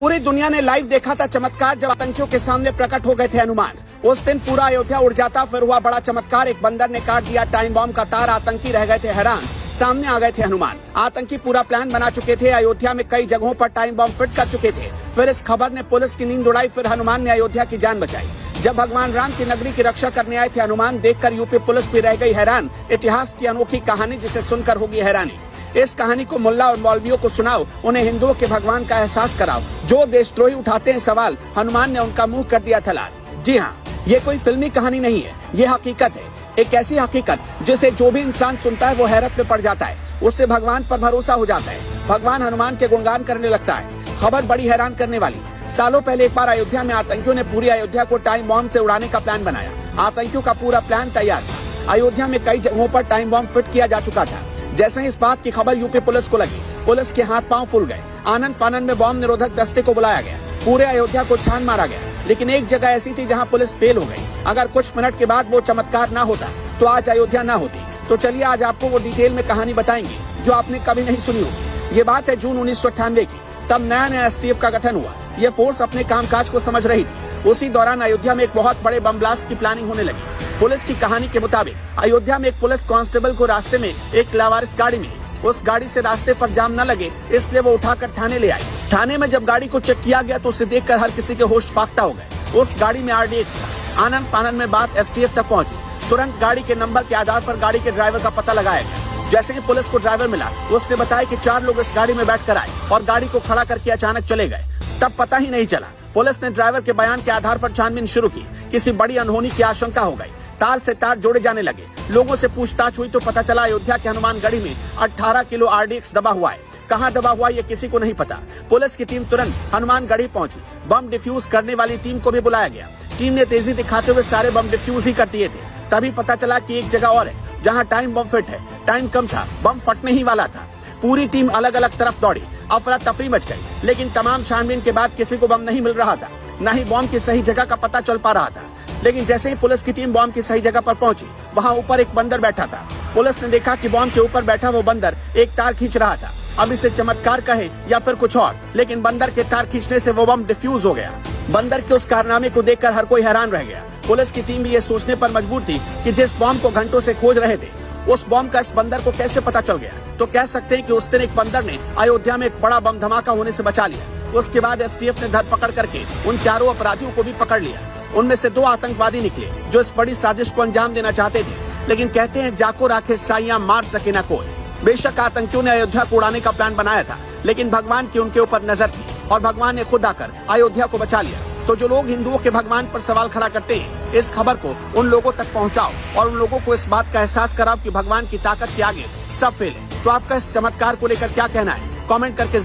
पूरी दुनिया ने लाइव देखा था चमत्कार जब आतंकियों के सामने प्रकट हो गए थे हनुमान। उस दिन पूरा अयोध्या उड़ जाता, फिर हुआ बड़ा चमत्कार। एक बंदर ने काट दिया टाइम बॉम्ब का तार, आतंकी रह गए थे हैरान। सामने आ गए थे हनुमान। आतंकी पूरा प्लान बना चुके थे, अयोध्या में कई जगहों पर टाइम बॉम्ब फिट कर चुके थे। फिर इस खबर ने पुलिस की नींद उड़ाई, फिर हनुमान ने अयोध्या की जान बचाई। जब भगवान राम की नगरी की रक्षा करने आए थे हनुमान, देखकर यूपी पुलिस भी रह गई हैरान। इतिहास की अनोखी कहानी जिसे सुनकर होगी हैरानी। इस कहानी को मुल्ला और मौलवियों को सुनाओ, उन्हें हिंदुओं के भगवान का एहसास कराओ। जो देशद्रोही उठाते हैं सवाल, हनुमान ने उनका मुंह कर दिया था लाल। जी हाँ, ये कोई फिल्मी कहानी नहीं है, ये हकीकत है। एक ऐसी हकीकत जिसे जो भी इंसान सुनता है वो हैरत में पड़ जाता है, उससे भगवान पर भरोसा हो जाता है, भगवान हनुमान के गुणगान करने लगता है। खबर बड़ी हैरान करने वाली है। सालों पहले एक बार अयोध्या में आतंकियों ने पूरी अयोध्या को टाइम बॉम्ब से उड़ाने का प्लान बनाया। आतंकियों का पूरा प्लान तैयार था। अयोध्या में कई जगहों पर टाइम बॉम्ब फिट किया जा चुका था। जैसे ही इस बात की खबर यूपी पुलिस को लगी, पुलिस के हाथ पांव फूल गए। आनंद फानंद में बॉम्ब निरोधक दस्ते को बुलाया गया। पूरे अयोध्या को छान मारा गया, लेकिन एक जगह ऐसी थी जहां पुलिस फेल हो गई। अगर कुछ मिनट के बाद वो चमत्कार ना होता तो आज अयोध्या ना होती। तो चलिए आज आपको वो डिटेल में कहानी बताएंगे जो आपने कभी नहीं सुनी होगी। ये बात है जून 1998 की। तब नया एसटीएफ का गठन हुआ। ये फोर्स अपने कामकाज को समझ रही थी। उसी दौरान अयोध्या में एक बहुत बड़े बम ब्लास्ट की प्लानिंग होने लगी। पुलिस की कहानी के मुताबिक अयोध्या में एक पुलिस कांस्टेबल को रास्ते में एक लावारिस गाड़ी मिली। उस गाड़ी से रास्ते पर जाम न लगे, इसलिए वो उठाकर थाने ले आई। थाने में जब गाड़ी को चेक किया गया तो उसे देखकर हर किसी के होश फाख्ता हो गए। उस गाड़ी में RDX था। आनंद फानंद में बात एसटीएफ तक पहुंची। तुरंत गाड़ी के नंबर के आधार पर गाड़ी के ड्राइवर का पता लगाया गया। जैसे ही पुलिस को ड्राइवर मिला, उसने बताया कि 4 लोग इस गाड़ी में बैठकर आए और गाड़ी को खड़ा करके अचानक चले गए। तब पता ही नहीं चला। पुलिस ने ड्राइवर के बयान के आधार पर छानबीन शुरू की। किसी बड़ी अनहोनी की आशंका हो गई। तार से तार जोड़े जाने लगे। लोगों से पूछताछ हुई तो पता चला अयोध्या के हनुमानगढ़ी में 18 किलो RDX दबा हुआ है। कहां दबा हुआ ये किसी को नहीं पता। पुलिस की टीम तुरंत हनुमानगढ़ी पहुंची। बम डिफ्यूज करने वाली टीम को भी बुलाया गया। टीम ने तेजी दिखाते हुए सारे बम डिफ्यूज ही कर दिए थे। तभी पता चला कि एक जगह और है जहां टाइम बम फिट है। टाइम कम था, बम फटने ही वाला था। पूरी टीम अलग अलग तरफ दौड़ी। अफरा तफरी मच गई, लेकिन तमाम छानबीन के बाद किसी को बम नहीं मिल रहा था, न ही बम की सही जगह का पता चल पा रहा था। लेकिन जैसे ही पुलिस की टीम बम की सही जगह पर पहुंची, वहां ऊपर एक बंदर बैठा था। पुलिस ने देखा कि बम के ऊपर बैठा वो बंदर एक तार खींच रहा था। अब इसे चमत्कार कहे या फिर कुछ और, लेकिन बंदर के तार खींचने से वो बम डिफ्यूज हो गया। बंदर के उस कारनामे को देखकर हर कोई हैरान रह गया। पुलिस की टीम भी ये सोचने पर मजबूर थी कि जिस बम को घंटों से खोज रहे थे, उस बम का इस बंदर को कैसे पता चल गया। तो कह सकते हैं कि उस दिन एक बंदर ने अयोध्या में एक बड़ा बम धमाका होने से बचा लिया। उसके बाद एसटीएफ ने धरपकड़ करके उन 4 अपराधियों को भी पकड़ लिया। उनमें से 2 आतंकवादी निकले जो इस बड़ी साजिश को अंजाम देना चाहते थे। लेकिन कहते हैं जाको राखे साइयां, मार सके न कोई। बेशक आतंकियों ने अयोध्या को उड़ाने का प्लान बनाया था, लेकिन भगवान की उनके ऊपर नजर थी और भगवान ने खुद आकर अयोध्या को बचा लिया। तो जो लोग हिंदुओं के भगवान पर सवाल खड़ा करते हैं, इस खबर को उन लोगों तक पहुंचाओ और उन लोगों को इस बात का एहसास कराओ कि भगवान की ताकत के आगे सब फेल है। तो आपका इस चमत्कार को लेकर क्या कहना है, कमेंट करके